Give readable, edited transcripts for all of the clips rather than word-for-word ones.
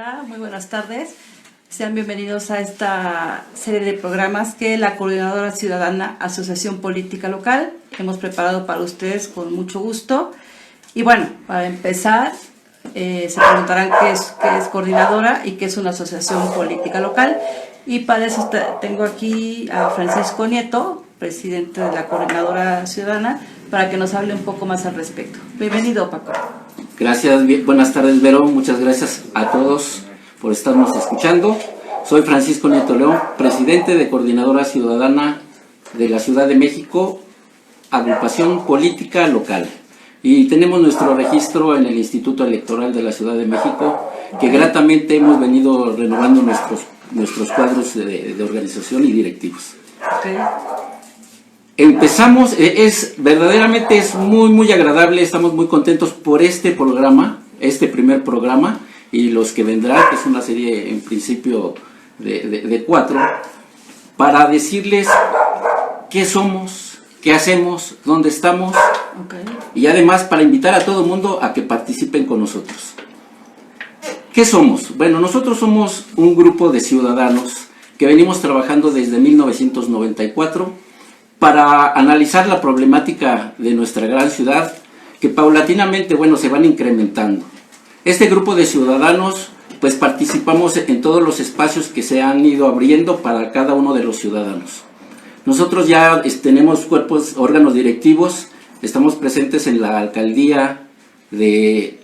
Hola, muy buenas tardes. Sean bienvenidos a esta serie de programas que la Coordinadora Ciudadana Asociación Política Local hemos preparado para ustedes con mucho gusto. Y bueno, para empezar, se preguntarán qué es coordinadora y qué es una asociación política local. Y para eso tengo aquí a Francisco Nieto, presidente de la Coordinadora Ciudadana, para que nos hable un poco más al respecto. Bienvenido, Paco. Gracias, buenas tardes, Vero. Muchas gracias a todos por estarnos escuchando. Soy Francisco Nieto León, presidente de Coordinadora Ciudadana de la Ciudad de México, Agrupación Política Local. Y tenemos nuestro registro en el Instituto Electoral de la Ciudad de México, que gratamente hemos venido renovando nuestros cuadros de organización y directivos. Okay. Empezamos, verdaderamente es muy agradable, estamos muy contentos por este programa, este primer programa, y los que vendrán, que es una serie en principio de 4, para decirles qué somos, qué hacemos, dónde estamos, Okay. Y además para invitar a todo el mundo a que participen con nosotros. ¿Qué somos? Bueno, nosotros somos un grupo de ciudadanos que venimos trabajando desde 1994 para analizar la problemática de nuestra gran ciudad, que paulatinamente, se van incrementando. Este grupo de ciudadanos, pues participamos en todos los espacios que se han ido abriendo para cada uno de los ciudadanos. Nosotros ya tenemos órganos directivos, estamos presentes en la alcaldía de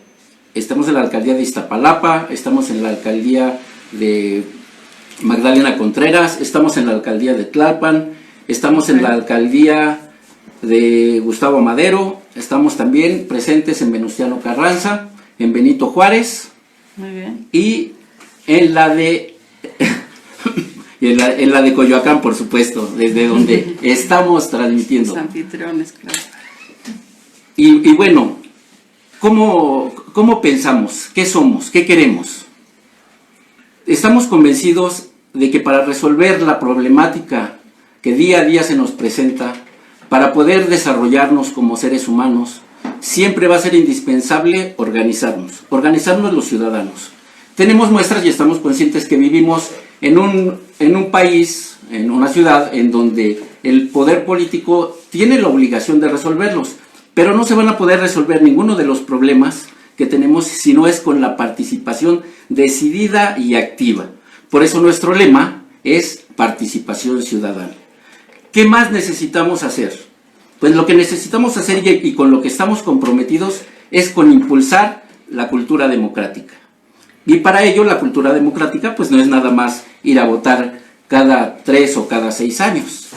Iztapalapa, estamos en la alcaldía de Magdalena Contreras, estamos en la alcaldía de Tlalpan, estamos en la alcaldía de Gustavo Madero, estamos también presentes en Venustiano Carranza, en Benito Juárez. Muy bien. Y en la de en la de Coyoacán, por supuesto, desde donde estamos transmitiendo. Los anfitriones, claro. Y bueno, ¿cómo pensamos? ¿Qué somos? ¿Qué queremos? Estamos convencidos de que para resolver la problemática que día a día se nos presenta, para poder desarrollarnos como seres humanos, siempre va a ser indispensable organizarnos los ciudadanos. Tenemos muestras y estamos conscientes que vivimos en un país, en una ciudad, en donde el poder político tiene la obligación de resolverlos, pero no se van a poder resolver ninguno de los problemas que tenemos si no es con la participación decidida y activa. Por eso nuestro lema es participación ciudadana. ¿Qué más necesitamos hacer? Pues lo que necesitamos hacer y con lo que estamos comprometidos es con impulsar la cultura democrática. Y para ello la cultura democrática pues no es nada más ir a votar cada 3 o cada 6 años.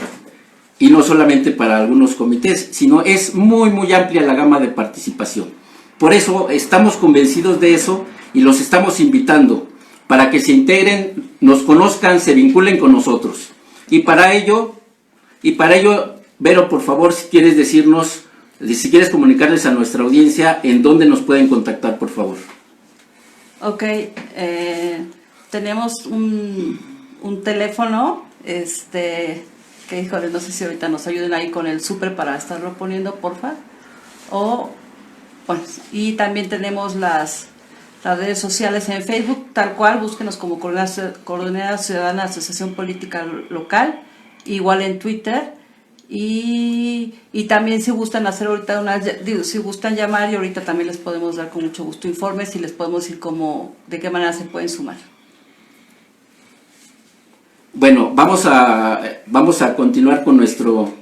Y no solamente para algunos comités, sino es muy amplia la gama de participación. Por eso estamos convencidos de eso y los estamos invitando para que se integren, nos conozcan, se vinculen con nosotros. Y para ello, Vero, por favor, si quieres comunicarles a nuestra audiencia en dónde nos pueden contactar, por favor. Ok, tenemos un teléfono, que híjole, no sé si ahorita nos ayuden ahí con el súper para estarlo poniendo, porfa. Y también tenemos las redes sociales en Facebook, tal cual, búsquenos como Coordinadora Ciudadana Asociación Política Local, igual en Twitter. Y también si gustan hacer ahorita si gustan llamar, y ahorita también les podemos dar con mucho gusto informes y les podemos decir de qué manera se pueden sumar. Bueno, vamos a continuar con nuestro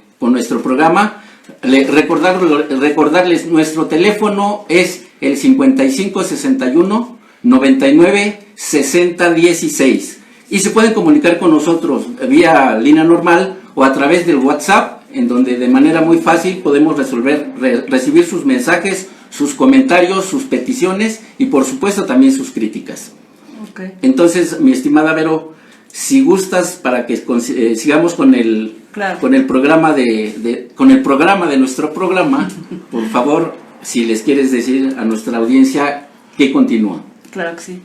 programa. Recordarles, nuestro teléfono es el 5561 99 60 16 y se pueden comunicar con nosotros vía línea normal o a través del WhatsApp, en donde de manera muy fácil podemos recibir sus mensajes, sus comentarios, sus peticiones y por supuesto también sus críticas. Okay. Entonces, mi estimada Vero, si gustas, para que sigamos con el programa de nuestro programa, por favor, si les quieres decir a nuestra audiencia que continúa. Claro que sí.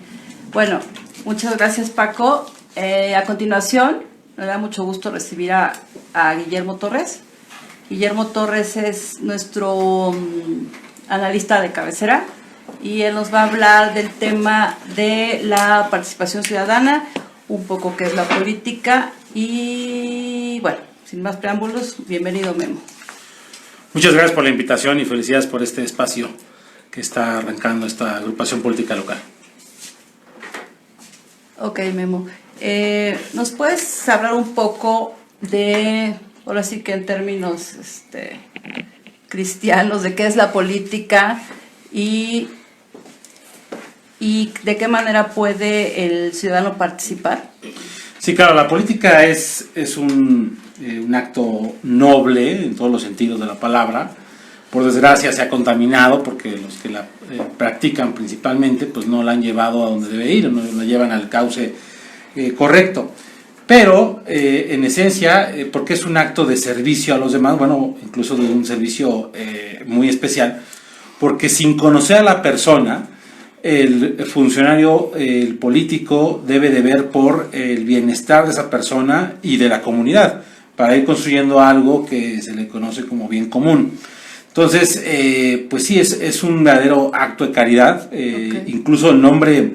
Bueno, muchas gracias, Paco. A continuación, me da mucho gusto recibir a Guillermo Torres. Guillermo Torres es nuestro analista de cabecera. y él nos va a hablar del tema de la participación ciudadana, un poco qué es la política y bueno, sin más preámbulos, bienvenido Memo. Muchas gracias por la invitación y felicidades por este espacio que está arrancando esta agrupación política local. Ok, Memo. ¿Nos puedes hablar un poco de, ahora sí que en términos cristianos, de qué es la política y de qué manera puede el ciudadano participar? Sí, claro, la política es un acto noble en todos los sentidos de la palabra. Por desgracia se ha contaminado porque los que la practican principalmente pues no la han llevado a donde debe ir, no la llevan al cauce correcto. Pero en esencia, porque es un acto de servicio a los demás, bueno, incluso de un servicio muy especial, porque sin conocer a la persona, el funcionario, el político debe de ver por el bienestar de esa persona y de la comunidad, para ir construyendo algo que se le conoce como bien común. Entonces, pues sí, es un verdadero acto de caridad. Okay. Incluso el nombre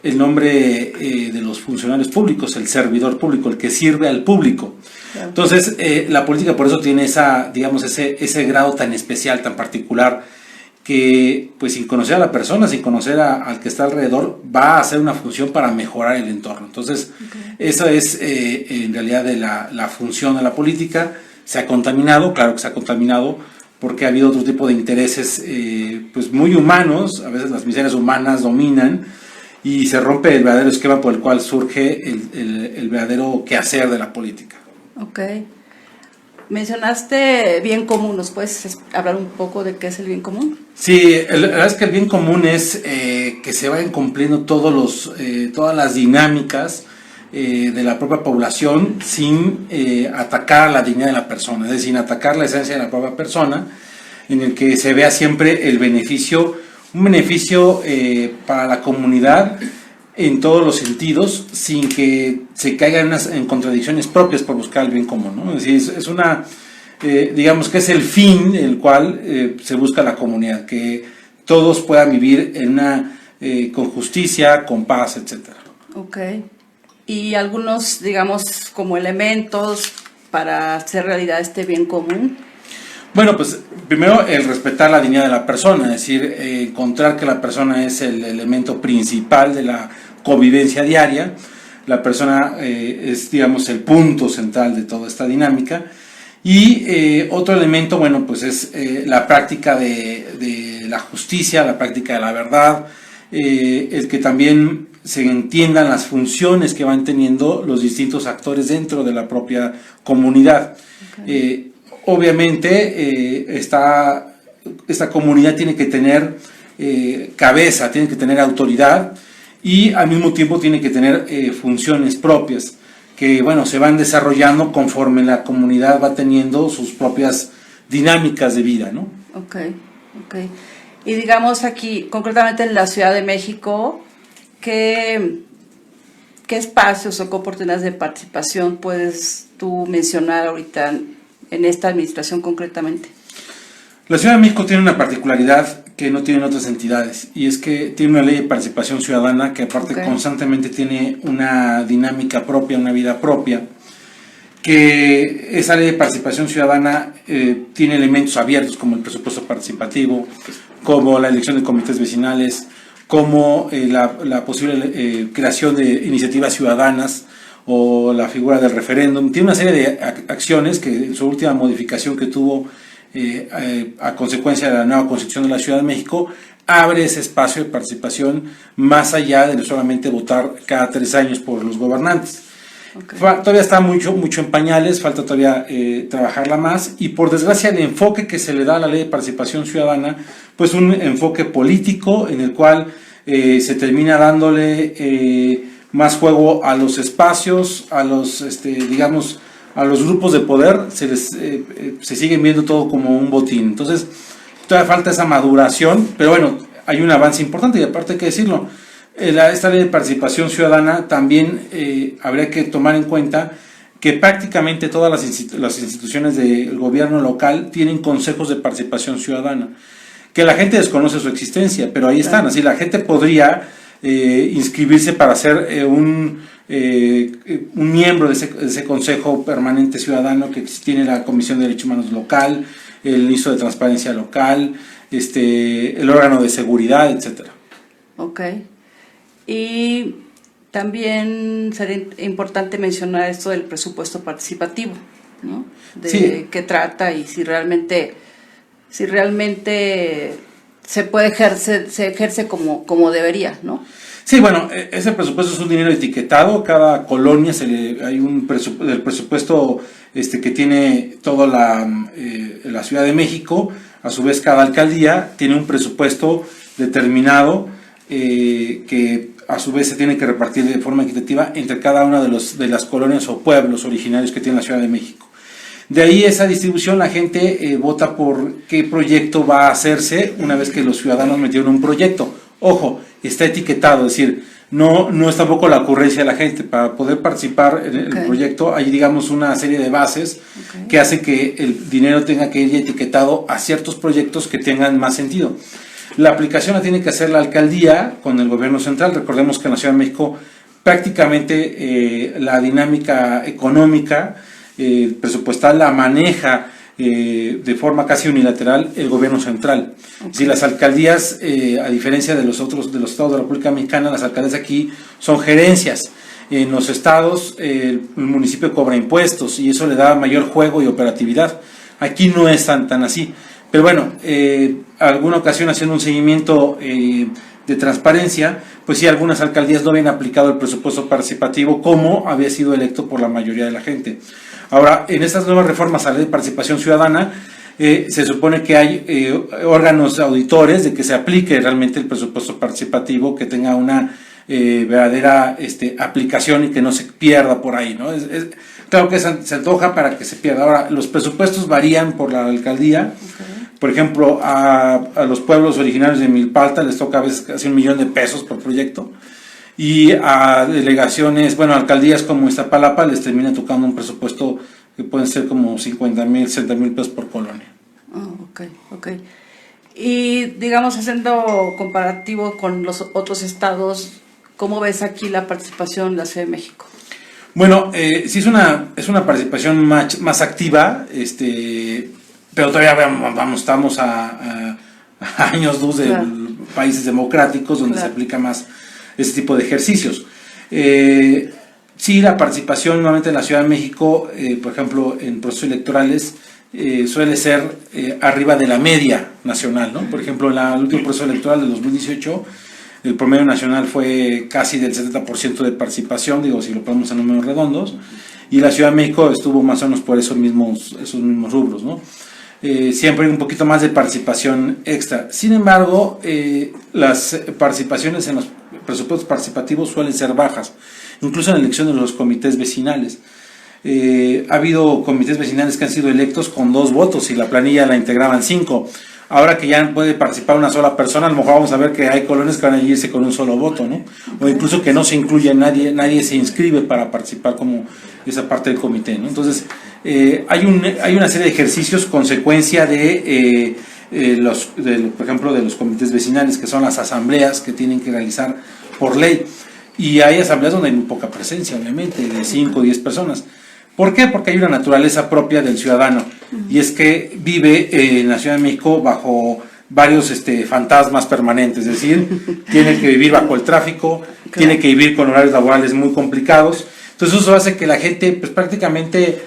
de los funcionarios públicos, el servidor público, el que sirve al público. Okay. Entonces, la política por eso tiene ese grado tan especial, tan particular, que pues sin conocer a la persona, sin conocer al que está alrededor, va a hacer una función para mejorar el entorno. Entonces, okay, eso es en realidad de la función de la política. Se ha contaminado, claro que se ha contaminado, porque ha habido otro tipo de intereses pues muy humanos. A veces las miserias humanas dominan y se rompe el verdadero esquema por el cual surge el verdadero quehacer de la política. Ok. Mencionaste bien común, ¿nos puedes hablar un poco de qué es el bien común? Sí, la verdad es que el bien común es que se vayan cumpliendo todas las dinámicas de la propia población sin atacar la dignidad de la persona, es decir, sin atacar la esencia de la propia persona, en el que se vea siempre el beneficio, un beneficio para la comunidad en todos los sentidos, sin que se caigan en contradicciones propias por buscar el bien común, ¿no? Es decir, es una, digamos que es el fin en el cual se busca la comunidad, que todos puedan vivir con justicia, con paz, etc. Ok. ¿Y algunos, digamos, como elementos para hacer realidad este bien común? Bueno, pues primero el respetar la dignidad de la persona, es decir, encontrar que la persona es el elemento principal de la convivencia diaria. La persona es, digamos, el punto central de toda esta dinámica. Y otro elemento, bueno, pues es la práctica de la justicia, la práctica de la verdad, el que también se entiendan las funciones que van teniendo los distintos actores dentro de la propia comunidad. Okay. Obviamente esta comunidad tiene que tener cabeza, tiene que tener autoridad y al mismo tiempo tiene que tener funciones propias que, bueno, se van desarrollando conforme la comunidad va teniendo sus propias dinámicas de vida, ¿no? Ok. Y digamos aquí, concretamente en la Ciudad de México, ¿qué espacios o qué oportunidades de participación puedes tú mencionar ahorita en esta administración concretamente? La Ciudad de México tiene una particularidad que no tienen otras entidades, y es que tiene una ley de participación ciudadana que aparte constantemente tiene una dinámica propia, una vida propia, que esa ley de participación ciudadana tiene elementos abiertos como el presupuesto participativo, como la elección de comités vecinales, como la posible creación de iniciativas ciudadanas o la figura del referéndum. Tiene una serie de acciones que en su última modificación que tuvo a consecuencia de la nueva Constitución de la Ciudad de México abre ese espacio de participación más allá de solamente votar cada 3 años por los gobernantes. Okay. Todavía está mucho en pañales, falta todavía trabajarla más, y por desgracia el enfoque que se le da a la ley de participación ciudadana, pues un enfoque político en el cual se termina dándole más juego a los espacios, a los digamos a los grupos de poder, se siguen viendo todo como un botín. Entonces todavía falta esa maduración, pero bueno, hay un avance importante y aparte hay que decirlo. Esta ley de participación ciudadana también habría que tomar en cuenta que prácticamente todas las instituciones del gobierno local tienen consejos de participación ciudadana, que la gente desconoce su existencia, pero ahí están. Así la gente podría inscribirse para ser un miembro de ese Consejo Permanente Ciudadano que tiene la Comisión de Derechos Humanos local, el Instituto de Transparencia local, el órgano de seguridad, etcétera. Ok. Y también sería importante mencionar esto del presupuesto participativo, ¿no? De Sí. qué trata y si realmente se ejerce como debería, ¿no? Sí, bueno, ese presupuesto es un dinero etiquetado. Cada colonia hay el presupuesto que tiene toda la Ciudad de México. A su vez, cada alcaldía tiene un presupuesto determinado que a su vez se tiene que repartir de forma equitativa entre cada una de las colonias o pueblos originarios que tiene la Ciudad de México. De ahí esa distribución, la gente vota por qué proyecto va a hacerse una vez que los ciudadanos metieron un proyecto. Ojo, está etiquetado, es decir, no es tampoco la ocurrencia de la gente. Para poder participar en el proyecto hay, digamos, una serie de bases que hacen que el dinero tenga que ir etiquetado a ciertos proyectos que tengan más sentido. La aplicación la tiene que hacer la alcaldía con el gobierno central. Recordemos que en la Ciudad de México prácticamente la dinámica económica presupuestal la maneja de forma casi unilateral el gobierno central. Si las alcaldías, a diferencia de los estados de la República Mexicana, las alcaldías aquí son gerencias. En los estados el municipio cobra impuestos y eso le da mayor juego y operatividad. Aquí no es tan así. Pero bueno, alguna ocasión haciendo un seguimiento de transparencia, pues sí, algunas alcaldías no habían aplicado el presupuesto participativo como había sido electo por la mayoría de la gente. Ahora, en estas nuevas reformas a la ley de participación ciudadana, se supone que hay órganos auditores de que se aplique realmente el presupuesto participativo, que tenga una verdadera aplicación y que no se pierda por ahí, ¿no? Claro que se antoja para que se pierda. Ahora, los presupuestos varían por la alcaldía. Por ejemplo, a los pueblos originarios de Milpalta les toca a veces casi $1 millón por proyecto. Y a delegaciones, bueno, alcaldías como Iztapalapa les termina tocando un presupuesto que pueden ser como 50,000, 60,000 pesos por colonia. Ok. Y digamos, haciendo comparativo con los otros estados, ¿cómo ves aquí la participación en la Ciudad de México? Bueno, sí es una participación más activa, pero todavía estamos a años luz de países democráticos donde se aplica más ese tipo de ejercicios. Sí, la participación nuevamente en la Ciudad de México, por ejemplo, en procesos electorales, suele ser arriba de la media nacional, ¿no? Por ejemplo, en el último proceso electoral de 2018, el promedio nacional fue casi del 70% de participación, digo, si lo ponemos en números redondos, y la Ciudad de México estuvo más o menos por esos mismos rubros, ¿no? Siempre hay un poquito más de participación extra. Sin embargo, las participaciones en los presupuestos participativos suelen ser bajas, incluso en la elección de los comités vecinales. Ha habido comités vecinales que han sido electos con 2 votos y la planilla la integraban 5. Ahora que ya puede participar una sola persona, a lo mejor vamos a ver que hay colonias que van a irse con un solo voto, ¿no? O incluso que no se incluye nadie se inscribe para participar como esa parte del comité, ¿no? Entonces, hay una serie de ejercicios consecuencia de por ejemplo, de los comités vecinales, que son las asambleas que tienen que realizar por ley. Y hay asambleas donde hay muy poca presencia, obviamente, de 5 o 10 personas. ¿Por qué? Porque hay una naturaleza propia del ciudadano, y es que vive en la Ciudad de México bajo varios fantasmas permanentes, es decir, tiene que vivir bajo el tráfico, tiene que vivir con horarios laborales muy complicados. Entonces eso hace que la gente pues prácticamente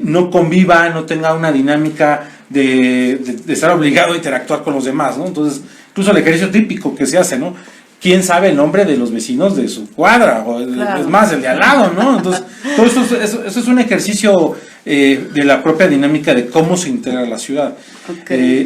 no conviva, no tenga una dinámica de estar obligado a interactuar con los demás, ¿no? Entonces, incluso el ejercicio típico que se hace, ¿no? ¿Quién sabe el nombre de los vecinos de su cuadra? O es más, el de al lado, ¿no? Entonces, todo eso es un ejercicio de la propia dinámica de cómo se integra la ciudad.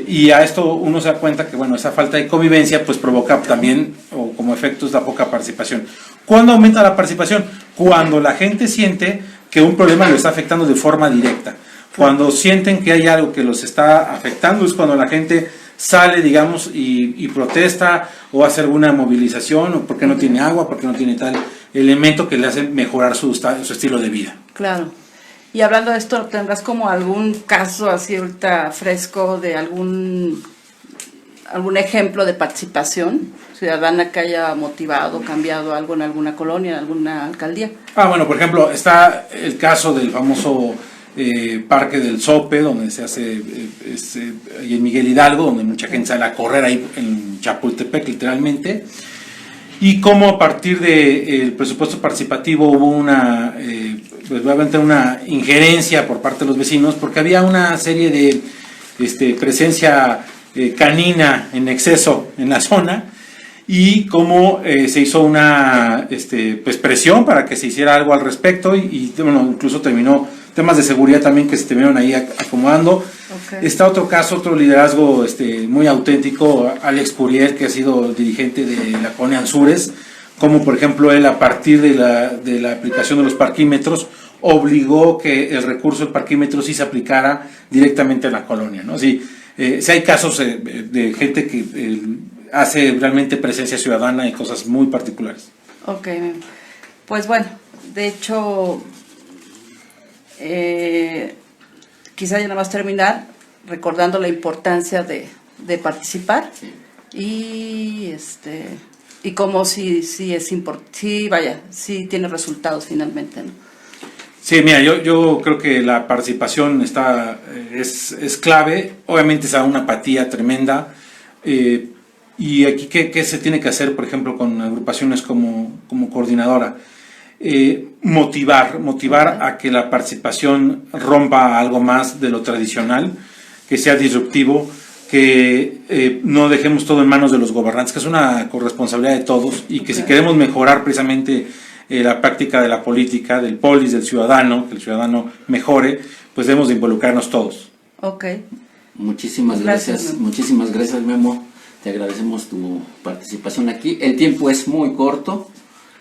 Y a esto uno se da cuenta que, bueno, esa falta de convivencia pues provoca también, o como efecto, es la poca participación. ¿Cuándo aumenta la participación? Cuando la gente siente que un problema lo está afectando de forma directa. Cuando sienten que hay algo que los está afectando, es cuando la gente sale, digamos, y protesta o hace alguna movilización, o porque no tiene agua, porque no tiene tal elemento que le hace mejorar su estilo de vida. Claro. Y hablando de esto, ¿tendrás como algún caso así ahorita fresco de algún ejemplo de participación ciudadana que haya motivado, cambiado algo en alguna colonia, en alguna alcaldía. Bueno, por ejemplo, está el caso del famoso Parque del Sope, donde se hace y en Miguel Hidalgo, donde mucha gente sale a correr ahí en Chapultepec, literalmente, y cómo a partir del presupuesto participativo hubo una injerencia por parte de los vecinos, porque había una serie de presencia canina en exceso en la zona, y cómo se hizo una presión para que se hiciera algo al respecto, y bueno, incluso terminó temas de seguridad también que se terminaron ahí acomodando. Okay. Está otro caso, otro liderazgo muy auténtico, Alex Curiel, que ha sido dirigente de la colonia Anzures, como por ejemplo él, a partir de la aplicación de los parquímetros, obligó que el recurso del parquímetro sí se aplicara directamente a la colonia, ¿no? Sí, hay casos de gente que hace realmente presencia ciudadana y cosas muy particulares. Ok, pues bueno, de hecho, quizá ya nada más terminar recordando la importancia de participar, sí. Y cómo sí es importante, sí tiene resultados finalmente, ¿no? Sí, mira, yo creo que la participación es clave. Obviamente es una apatía tremenda, y aquí ¿qué se tiene que hacer, por ejemplo, con agrupaciones como coordinadora? Motivar a que la participación rompa algo más de lo tradicional, que sea disruptivo, que no dejemos todo en manos de los gobernantes, que es una corresponsabilidad de todos, y que si queremos mejorar precisamente la práctica de la política, del polis, del ciudadano, que el ciudadano mejore, pues debemos de involucrarnos todos. Ok. Muchísimas gracias, Memo. Te agradecemos tu participación aquí. El tiempo es muy corto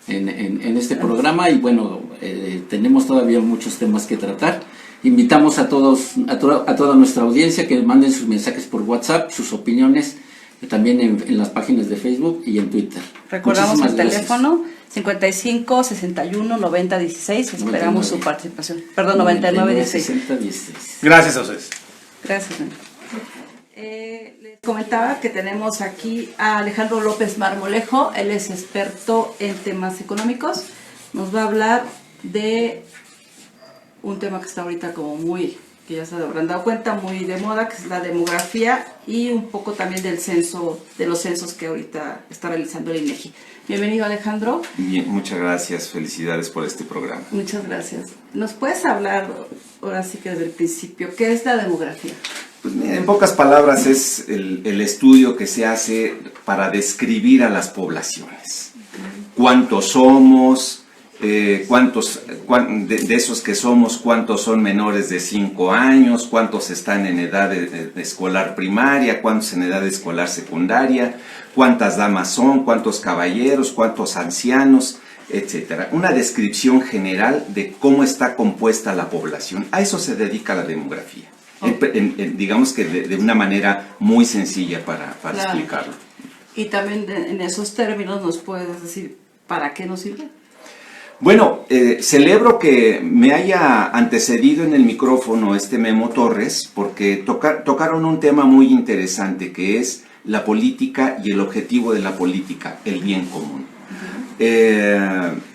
en este programa, y bueno, tenemos todavía muchos temas que tratar. Invitamos a toda nuestra audiencia que manden sus mensajes por WhatsApp, sus opiniones, también en las páginas de Facebook y en Twitter. Recordamos el teléfono 55 61 90 16. Esperamos su participación. Perdón, 99 16. Gracias a ustedes. Gracias. Les comentaba que tenemos aquí a Alejandro López Marmolejo. Él es experto en temas económicos. Nos va a hablar de un tema que está ahorita que ya se habrán dado cuenta, muy de moda, que es la demografía, y un poco también de los censos que ahorita está realizando el INEGI. Bienvenido, Alejandro. Bien, muchas gracias, felicidades por este programa. Muchas gracias. ¿Nos puedes hablar, ahora sí que desde el principio, qué es la demografía? Pues mira, en pocas palabras es el estudio que se hace para describir a las poblaciones. ¿Cuántos somos? De esos que somos, ¿cuántos son menores de 5 años? ¿Cuántos están en edad de escolar primaria? ¿Cuántos en edad de escolar secundaria? ¿Cuántas damas son? ¿Cuántos caballeros? ¿Cuántos ancianos? Etcétera. Una descripción general de cómo está compuesta la población. A eso se dedica la demografía. Digamos que de una manera muy sencilla para claro. Explicarlo. Y también en esos términos nos puedes decir, ¿para qué nos sirve? Bueno, celebro que me haya antecedido en el micrófono Memo Torres, porque tocaron un tema muy interesante, que es la política y el objetivo de la política, el bien común.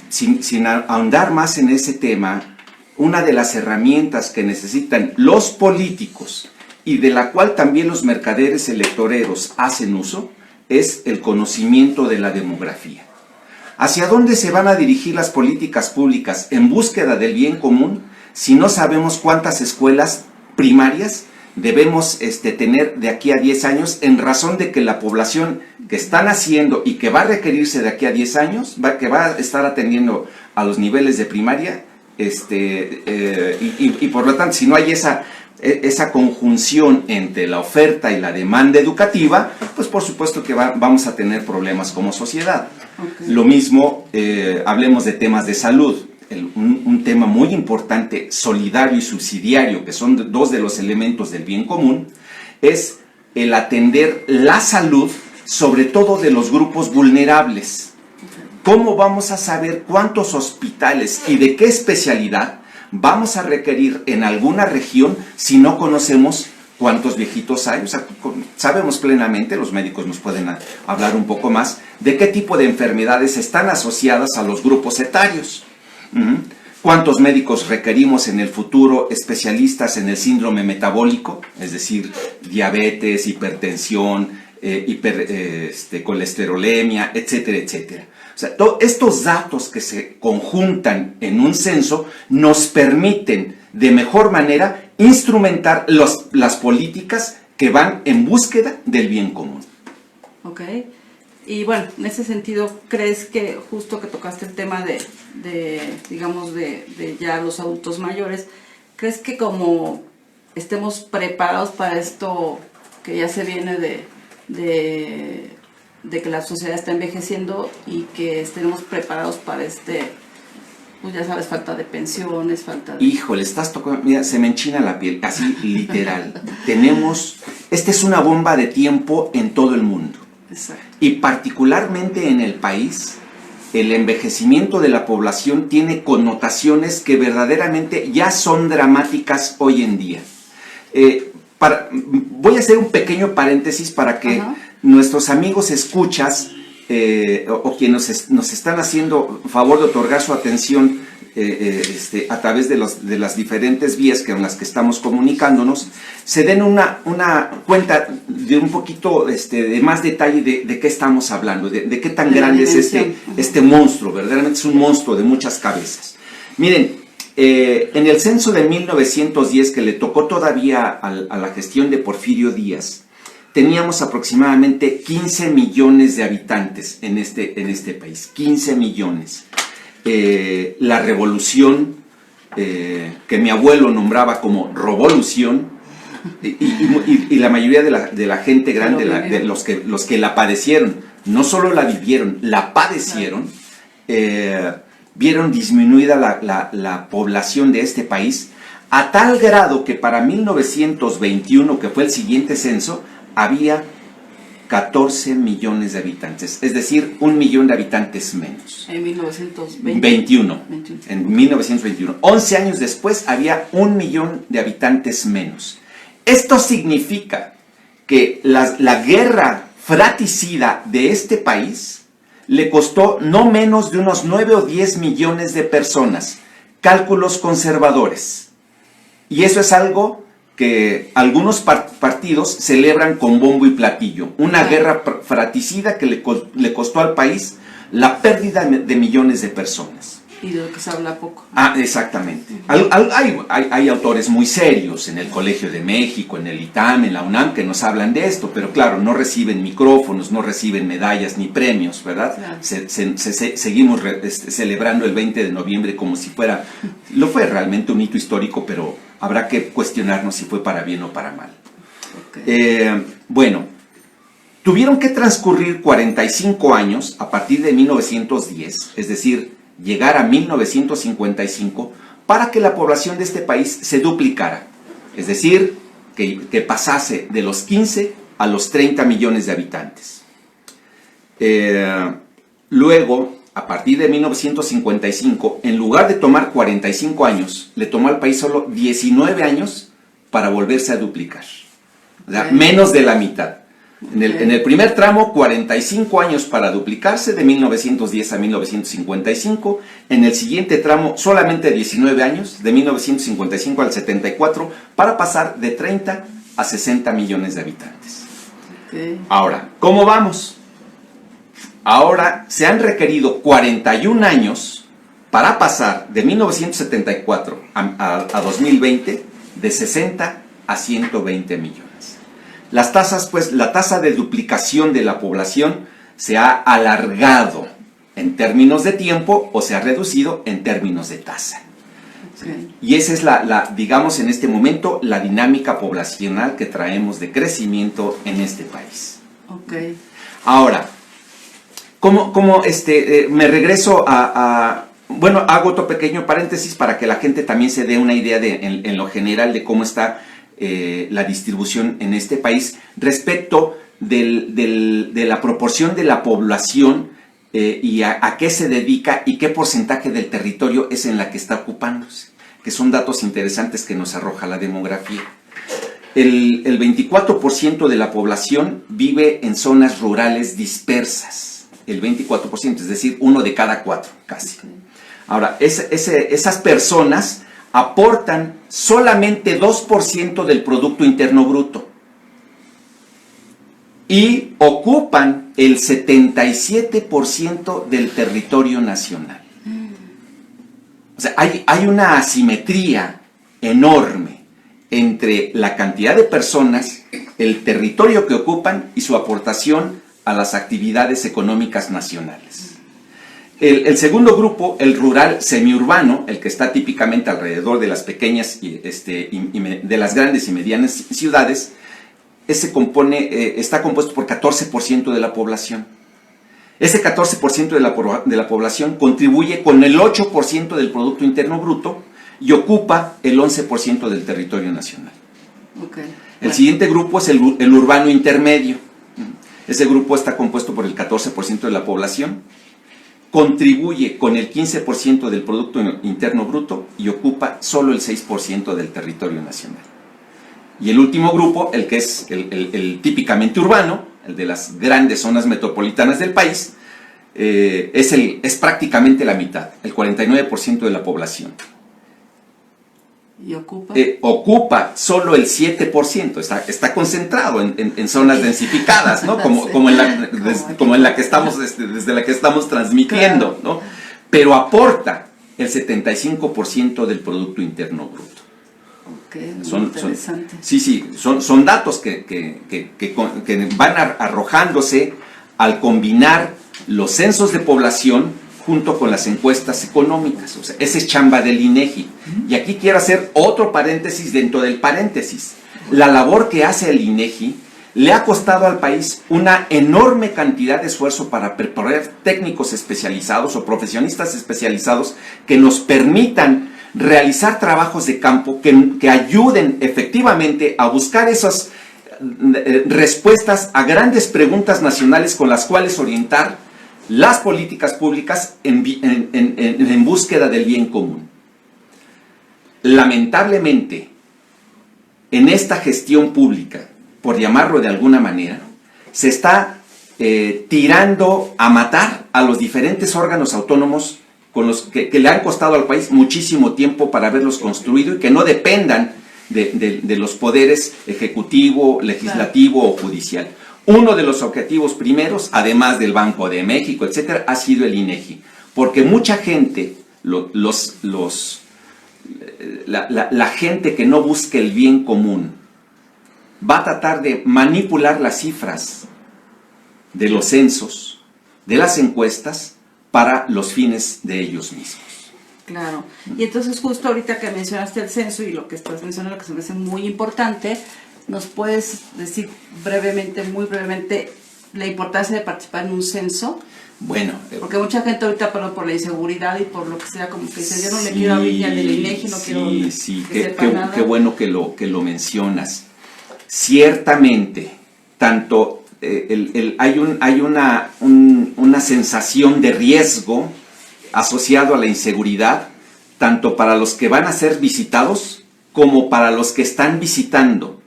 Sin ahondar más en ese tema, una de las herramientas que necesitan los políticos y de la cual también los mercaderes electoreros hacen uso, es el conocimiento de la demografía. ¿Hacia dónde se van a dirigir las políticas públicas en búsqueda del bien común si no sabemos cuántas escuelas primarias debemos tener de aquí a 10 años, en razón de que la población que está naciendo y que va a requerirse de aquí a 10 años, que va a estar atendiendo a los niveles de primaria, y por lo tanto, si no hay esa conjunción entre la oferta y la demanda educativa, pues por supuesto que vamos a tener problemas como sociedad. Okay. Lo mismo, hablemos de temas de salud, un tema muy importante, solidario y subsidiario, que son dos de los elementos del bien común, es el atender la salud, sobre todo de los grupos vulnerables. ¿Cómo vamos a saber cuántos hospitales y de qué especialidad vamos a requerir en alguna región si no conocemos ¿Cuántos viejitos hay? O sea, sabemos plenamente, los médicos nos pueden hablar un poco más, de qué tipo de enfermedades están asociadas a los grupos etarios. ¿Cuántos médicos requerimos en el futuro especialistas en el síndrome metabólico? Es decir, diabetes, hipertensión, colesterolemia, etcétera, etcétera. O sea, estos datos que se conjuntan en un censo nos permiten de mejor manera instrumentar las políticas que van en búsqueda del bien común. Ok. Y bueno, en ese sentido, ¿crees que justo que tocaste el tema digamos, de ya los adultos mayores, ¿crees que como estemos preparados para esto que ya se viene de que la sociedad está envejeciendo y que estemos preparados para pues ya sabes, falta de pensiones, falta de... Híjole, estás tocando, mira, se me enchina la piel, así literal. Esta es una bomba de tiempo en todo el mundo. Exacto. Y particularmente en el país, el envejecimiento de la población tiene connotaciones que verdaderamente ya son dramáticas hoy en día. Voy a hacer un pequeño paréntesis para que nuestros amigos escuchas o quienes nos están haciendo favor de otorgar su atención a través de las diferentes vías con las que estamos comunicándonos, se den una cuenta de un poquito de más detalle de qué estamos hablando, de qué tan grande es este monstruo. Verdaderamente es un monstruo de muchas cabezas. Miren, en el censo de 1910, que le tocó todavía a la gestión de Porfirio Díaz, teníamos aproximadamente 15 millones de habitantes en este país, 15 millones. La revolución, que mi abuelo nombraba como revolución, y la mayoría de la gente grande, de los que la padecieron, no solo la vivieron, la padecieron, vieron disminuida la población de este país, a tal grado que para 1921, que fue el siguiente censo, había 14 millones de habitantes, es decir, 1 millón de habitantes menos. En 1921. En 1921. 11 años después había 1 millón de habitantes menos. Esto significa que la guerra fratricida de este país le costó no menos de unos 9 o 10 millones de personas. Cálculos conservadores. Y eso es algo que algunos partidos celebran con bombo y platillo. Una guerra fratricida que le costó al país la pérdida de millones de personas. Y de lo que se habla poco. Exactamente. Hay autores muy serios en el Colegio de México, en el ITAM, en la UNAM, que nos hablan de esto, pero claro, no reciben micrófonos, no reciben medallas ni premios, ¿verdad? Claro. Seguimos celebrando el 20 de noviembre como si fuera... Lo fue realmente un hito histórico, pero habrá que cuestionarnos si fue para bien o para mal. Okay. Bueno, tuvieron que transcurrir 45 años a partir de 1910, es decir, llegar a 1955, para que la población de este país se duplicara. Es decir, que pasase de los 15 a los 30 millones de habitantes. Luego, a partir de 1955, en lugar de tomar 45 años, le tomó al país solo 19 años para volverse a duplicar. O sea, menos de la mitad. En el primer tramo, 45 años para duplicarse, de 1910 a 1955. En el siguiente tramo, solamente 19 años, de 1955 al 74, para pasar de 30 a 60 millones de habitantes. Ahora, ¿cómo vamos? Ahora se han requerido 41 años para pasar de 1974 a 2020, de 60 a 120 millones. Las tasas, pues, la tasa de duplicación de la población se ha alargado en términos de tiempo o se ha reducido en términos de tasa. Okay. Y esa es digamos, en este momento, la dinámica poblacional que traemos de crecimiento en este país. Okay. Ahora, me regreso bueno, hago otro pequeño paréntesis para que la gente también se dé una idea en lo general de cómo está la distribución en este país respecto de la proporción de la población y a qué se dedica y qué porcentaje del territorio es en la que está ocupándose, que son datos interesantes que nos arroja la demografía. el 24% de la población vive en zonas rurales dispersas. El 24%, es decir, 1 de cada 4, casi. Ahora, esas personas aportan solamente 2% del Producto Interno Bruto y ocupan el 77% del territorio nacional. O sea, hay una asimetría enorme entre la cantidad de personas, el territorio que ocupan y su aportación a las actividades económicas nacionales. El segundo grupo, el rural semiurbano, el que está típicamente alrededor de las pequeñas de las grandes y medianas ciudades, está compuesto por 14% de la población. Ese 14% de la población contribuye con el 8% del Producto Interno Bruto y ocupa el 11% del territorio nacional. Okay. El siguiente grupo es el urbano intermedio. Ese grupo está compuesto por el 14% de la población, contribuye con el 15% del Producto Interno Bruto y ocupa solo el 6% del territorio nacional. Y el último grupo, el que es el típicamente urbano, el de las grandes zonas metropolitanas del país, es prácticamente la mitad, el 49% de la población. ¿Y ocupa? Ocupa solo el 7%, está concentrado en zonas densificadas, ¿no? Como en la que estamos, desde la que estamos transmitiendo, ¿no? Pero aporta el 75% del Producto Interno Bruto. Okay, interesante. Son datos que van arrojándose al combinar los censos de población junto con las encuestas económicas. O sea, esa es chamba del INEGI. Y aquí quiero hacer otro paréntesis dentro del paréntesis. La labor que hace el INEGI le ha costado al país una enorme cantidad de esfuerzo para preparar técnicos especializados o profesionistas especializados que nos permitan realizar trabajos de campo que ayuden efectivamente a buscar esas respuestas a grandes preguntas nacionales con las cuales orientar las políticas públicas en búsqueda del bien común. Lamentablemente, en esta gestión pública, por llamarlo de alguna manera, se está tirando a matar a los diferentes órganos autónomos con los que le han costado al país muchísimo tiempo para haberlos construido y que no dependan de los poderes ejecutivo, legislativo o judicial. Uno de los objetivos primeros, además del Banco de México, etcétera, ha sido el INEGI, porque mucha gente, la gente que no busca el bien común, va a tratar de manipular las cifras de los censos, de las encuestas, para los fines de ellos mismos. Claro. Y entonces justo ahorita que mencionaste el censo y lo que estás mencionando, que se me hace muy importante, ¿nos puedes decir brevemente, muy brevemente, la importancia de participar en un censo? Bueno. Porque mucha gente ahorita, por la inseguridad y por lo que sea, como que dice, yo no le quiero abrir ni al del INEGI, no quiero que sepa nada. Qué bueno que lo mencionas. Ciertamente, tanto hay una sensación de riesgo asociado a la inseguridad, tanto para los que van a ser visitados como para los que están visitando.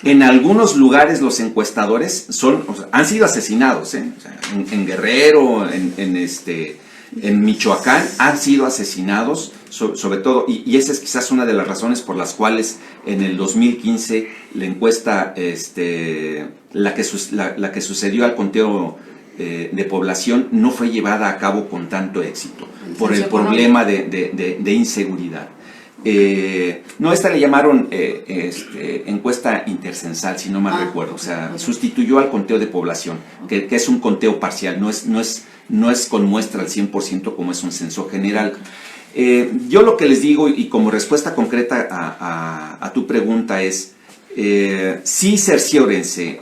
En algunos lugares los encuestadores han sido asesinados, ¿eh? O sea, en Guerrero, en Michoacán han sido asesinados, sobre todo, y esa es quizás una de las razones por las cuales en el 2015 la encuesta, la que sucedió al conteo de población no fue llevada a cabo con tanto éxito, por el problema de inseguridad. Esta le llamaron encuesta intercensal, si no mal recuerdo, o sea, sustituyó al conteo de población, que es un conteo parcial, no es con muestra al 100% como es un censo general. Yo lo que les digo, y como respuesta concreta a tu pregunta es, sí cerciórense